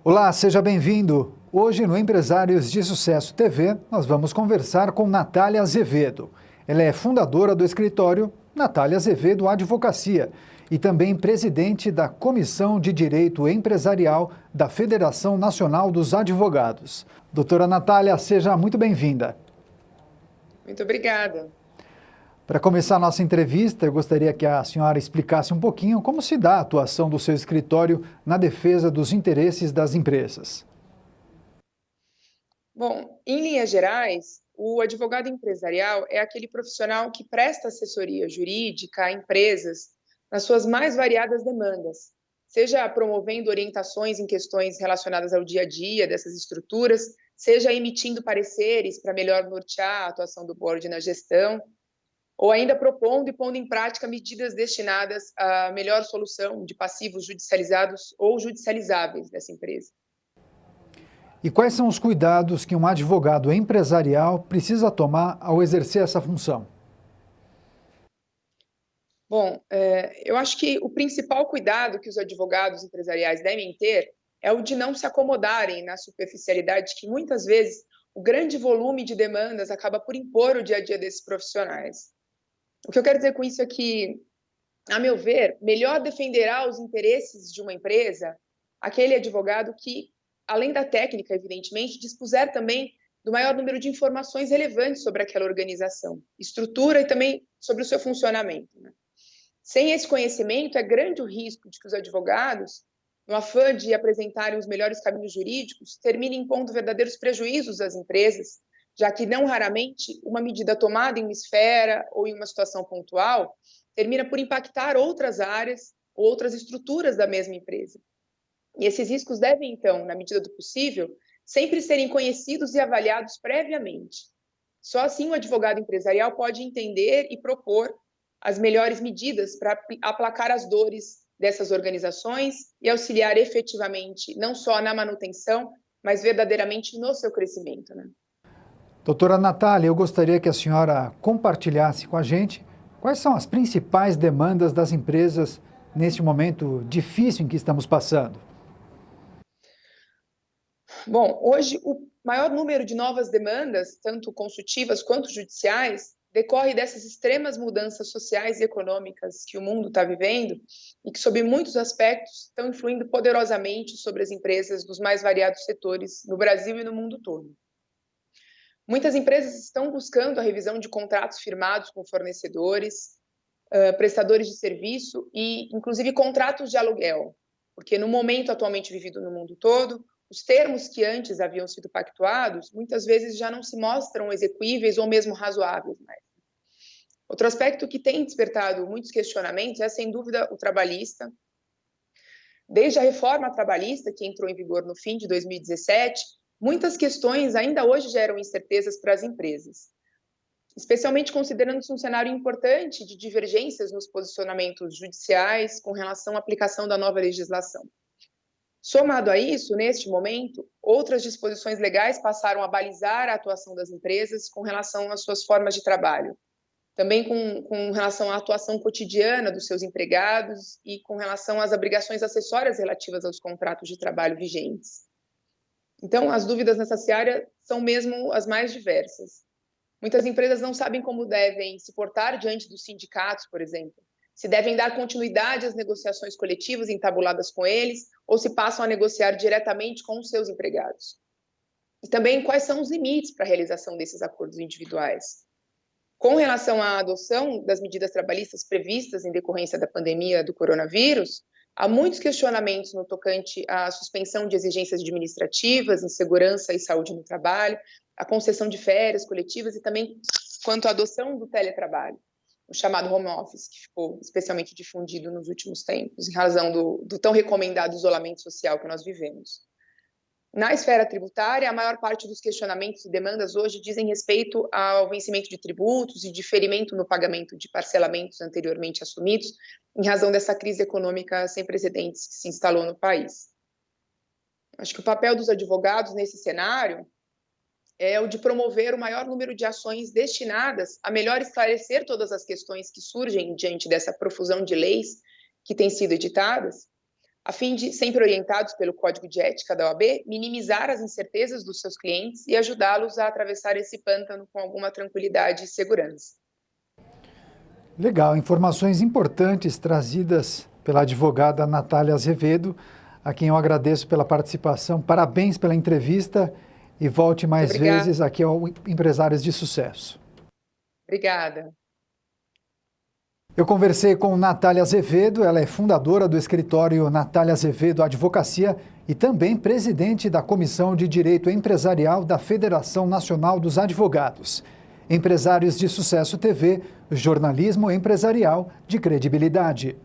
Olá, seja bem-vindo. Hoje no Empresários de Sucesso TV, nós vamos conversar com Natália Azevedo. Ela é fundadora do escritório Natália Azevedo Advocacia e também presidente da Comissão de Direito Empresarial da Federação Nacional dos Advogados. Doutora Natália, seja muito bem-vinda. Muito obrigada. Para começar a nossa entrevista, eu gostaria que a senhora explicasse um pouquinho como se dá a atuação do seu escritório na defesa dos interesses das empresas. Bom, em linhas gerais, o advogado empresarial é aquele profissional que presta assessoria jurídica a empresas nas suas mais variadas demandas, seja promovendo orientações em questões relacionadas ao dia a dia dessas estruturas, seja emitindo pareceres para melhor nortear a atuação do board na gestão, ou ainda propondo e pondo em prática medidas destinadas à melhor solução de passivos judicializados ou judicializáveis dessa empresa. E quais são os cuidados que um advogado empresarial precisa tomar ao exercer essa função? Bom, eu acho que o principal cuidado que os advogados empresariais devem ter é o de não se acomodarem na superficialidade que muitas vezes o grande volume de demandas acaba por impor o dia a dia desses profissionais. O que eu quero dizer com isso é que, a meu ver, melhor defenderá os interesses de uma empresa aquele advogado que, além da técnica, evidentemente, dispuser também do maior número de informações relevantes sobre aquela organização, estrutura e também sobre o seu funcionamento, né? Sem esse conhecimento, é grande o risco de que os advogados, no afã de apresentarem os melhores caminhos jurídicos, terminem impondo verdadeiros prejuízos às empresas, já que não raramente uma medida tomada em uma esfera ou em uma situação pontual termina por impactar outras áreas ou outras estruturas da mesma empresa. E esses riscos devem, então, na medida do possível, sempre serem conhecidos e avaliados previamente. Só assim o advogado empresarial pode entender e propor as melhores medidas para aplacar as dores dessas organizações e auxiliar efetivamente não só na manutenção, mas verdadeiramente no seu crescimento, né? Doutora Natália, eu gostaria que a senhora compartilhasse com a gente quais são as principais demandas das empresas neste momento difícil em que estamos passando. Bom, hoje o maior número de novas demandas, tanto consultivas quanto judiciais, decorre dessas extremas mudanças sociais e econômicas que o mundo está vivendo e que, sob muitos aspectos, estão influindo poderosamente sobre as empresas dos mais variados setores no Brasil e no mundo todo. Muitas empresas estão buscando a revisão de contratos firmados com fornecedores, prestadores de serviço e, inclusive, contratos de aluguel, porque no momento atualmente vivido no mundo todo, os termos que antes haviam sido pactuados muitas vezes já não se mostram execuíveis ou mesmo razoáveis mais. Outro aspecto que tem despertado muitos questionamentos é, sem dúvida, o trabalhista. Desde a reforma trabalhista, que entrou em vigor no fim de 2017, muitas questões ainda hoje geram incertezas para as empresas, especialmente considerando-se um cenário importante de divergências nos posicionamentos judiciais com relação à aplicação da nova legislação. Somado a isso, neste momento, outras disposições legais passaram a balizar a atuação das empresas com relação às suas formas de trabalho, também com relação à atuação cotidiana dos seus empregados e com relação às obrigações acessórias relativas aos contratos de trabalho vigentes. Então, as dúvidas nessa seara são mesmo as mais diversas. Muitas empresas não sabem como devem se portar diante dos sindicatos, por exemplo, se devem dar continuidade às negociações coletivas entabuladas com eles ou se passam a negociar diretamente com os seus empregados. E também quais são os limites para a realização desses acordos individuais. Com relação à adoção das medidas trabalhistas previstas em decorrência da pandemia do coronavírus, há muitos questionamentos no tocante à suspensão de exigências administrativas em segurança e saúde no trabalho, a concessão de férias coletivas e também quanto à adoção do teletrabalho, o chamado home office, que ficou especialmente difundido nos últimos tempos, em razão do tão recomendado isolamento social que nós vivemos. Na esfera tributária, a maior parte dos questionamentos e demandas hoje dizem respeito ao vencimento de tributos e diferimento no pagamento de parcelamentos anteriormente assumidos, em razão dessa crise econômica sem precedentes que se instalou no país. Acho que o papel dos advogados nesse cenário é o de promover o maior número de ações destinadas a melhor esclarecer todas as questões que surgem diante dessa profusão de leis que têm sido editadas, a fim de, sempre orientados pelo Código de Ética da OAB, minimizar as incertezas dos seus clientes e ajudá-los a atravessar esse pântano com alguma tranquilidade e segurança. Legal, informações importantes trazidas pela advogada Natália Azevedo, a quem eu agradeço pela participação. Parabéns pela entrevista e volte mais vezes aqui ao Empresários de Sucesso. Obrigada. Eu conversei com Natália Azevedo, ela é fundadora do escritório Natália Azevedo Advocacia e também presidente da Comissão de Direito Empresarial da Federação Nacional dos Advogados. Empresários de Sucesso TV, jornalismo empresarial de credibilidade.